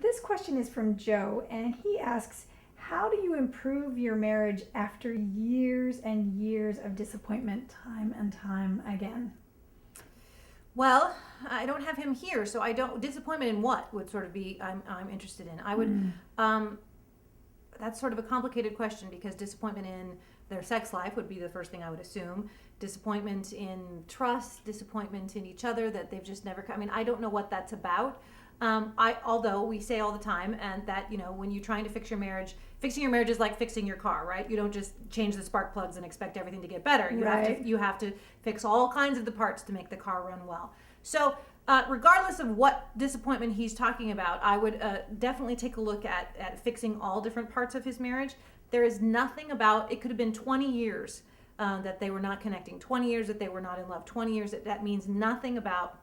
This question is from Joe, and he asks, how do you improve your marriage after years and years of disappointment, time and time again? Well, I don't have him here, so I don't. Disappointment in what would sort of be I'm interested in. I would. That's sort of a complicated question because disappointment in their sex life would be the first thing I would assume. Disappointment in trust, disappointment in each other that they've just never. I mean, I don't know what that's about. Although we say all the time, and that when you're trying to fix your marriage, fixing your marriage is like fixing your car, right? You don't just change the spark plugs and expect everything to get better. You have to fix all kinds of the parts to make the car run well. So regardless of what disappointment he's talking about, I would definitely take a look at fixing all different parts of his marriage. There is nothing about it. Could have been 20 years that they were not connecting, 20 years that they were not in love, 20 years that means nothing about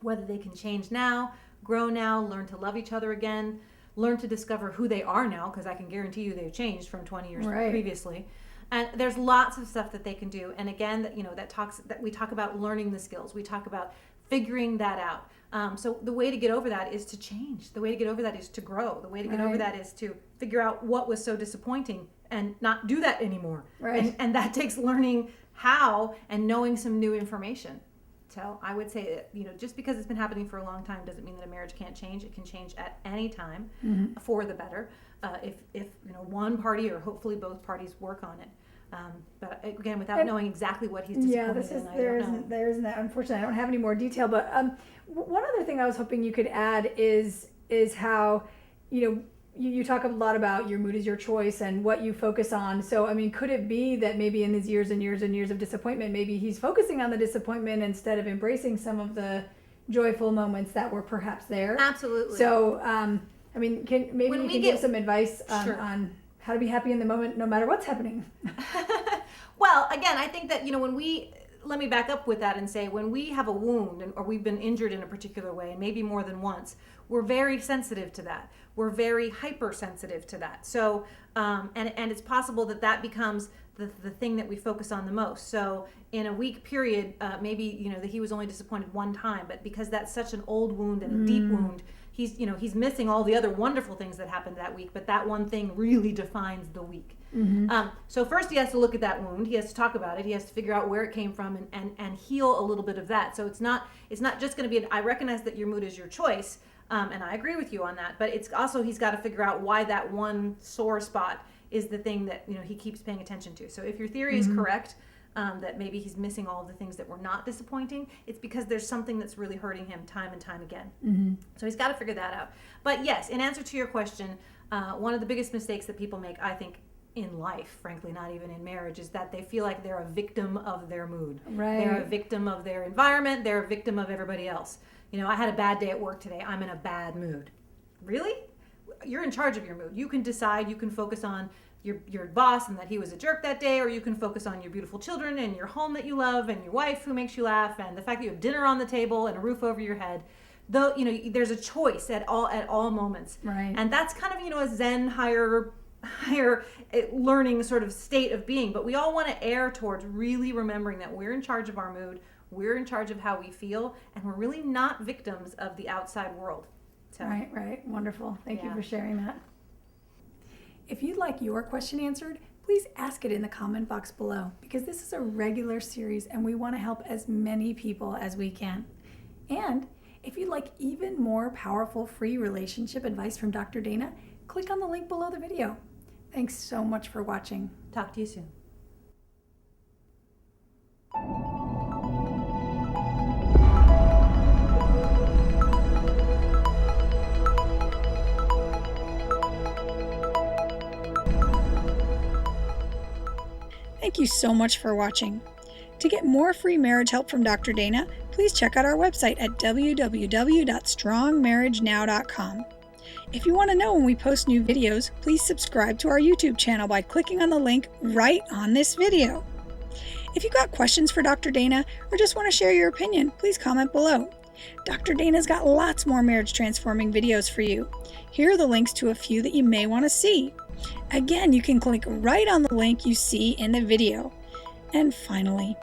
whether they can change now, grow now, learn to love each other again, learn to discover who they are now, because I can guarantee you they've changed from 20 years previously. And there's lots of stuff that they can do. And again, that we talk about learning the skills. We talk about figuring that out. So the way to get over that is to change. The way to get over that is to grow. The way to get over that is to figure out what was so disappointing and not do that anymore. And that takes learning how and knowing some new information. So I would say that, just because it's been happening for a long time doesn't mean that a marriage can't change. It can change at any time for the better if one party or hopefully both parties work on it. But again, without knowing exactly what he's disappointed in, there isn't that. Unfortunately, I don't have any more detail. But one other thing I was hoping you could add is how you talk a lot about your mood is your choice and what you focus on. So, I mean, could it be that maybe in these years and years and years of disappointment, maybe he's focusing on the disappointment instead of embracing some of the joyful moments that were perhaps there? Absolutely. So, I mean, can you give some advice on how to be happy in the moment no matter what's happening? Well, again, I think that, let me back up with that and say when we have a wound or we've been injured in a particular way, and maybe more than once, we're very sensitive to that. We're very hypersensitive to that. So, and it's possible that becomes the thing that we focus on the most. So in a week period, maybe, that he was only disappointed one time, but because that's such an old wound and a deep wound, he's missing all the other wonderful things that happened that week, but that one thing really defines the week. So first he has to look at that wound. He has to talk about it. He has to figure out where it came from and heal a little bit of that. So it's not just going to be I recognize that your mood is your choice, and I agree with you on that, but it's also he's got to figure out why that one sore spot is the thing that he keeps paying attention to. So if your theory is correct, that maybe he's missing all of the things that were not disappointing, it's because there's something that's really hurting him time and time again. So he's got to figure that out. But yes, in answer to your question, one of the biggest mistakes that people make, I think, in life, frankly, not even in marriage, is that they feel like they're a victim of their mood. They're a victim of their environment. They're a victim of everybody else. I had a bad day at work today. I'm in a bad mood. Really? You're in charge of your mood. You can decide. You can focus on your boss and that he was a jerk that day, or you can focus on your beautiful children and your home that you love and your wife who makes you laugh and the fact that you have dinner on the table and a roof over your head. Though, there's a choice at all moments. And that's kind of, a Zen higher learning sort of state of being. But we all want to err towards really remembering that we're in charge of our mood, we're in charge of how we feel, and we're really not victims of the outside world. So. Right. Wonderful. Thank you for sharing that. If you'd like your question answered, please ask it in the comment box below, because this is a regular series and we want to help as many people as we can. And if you'd like even more powerful free relationship advice from Dr. Dana, click on the link below the video. Thanks so much for watching. Talk to you soon. Thank you so much for watching. To get more free marriage help from Dr. Dana, please check out our website at www.strongmarriagenow.com. If you want to know when we post new videos, please subscribe to our YouTube channel by clicking on the link right on this video. If you got questions for Dr. Dana or just want to share your opinion, please comment below. Dr. Dana's got lots more marriage transforming videos for you. Here are the links to a few that you may want to see. Again, you can click right on the link you see in the video. And finally,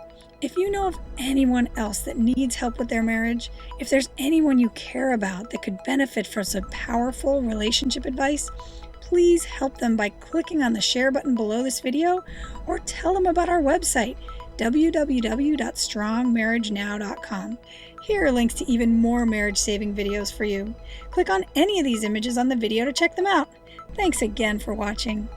If you know of anyone else that needs help with their marriage, if there's anyone you care about that could benefit from some powerful relationship advice, please help them by clicking on the share button below this video or tell them about our website, www.strongmarriagenow.com. Here are links to even more marriage-saving videos for you. Click on any of these images on the video to check them out. Thanks again for watching.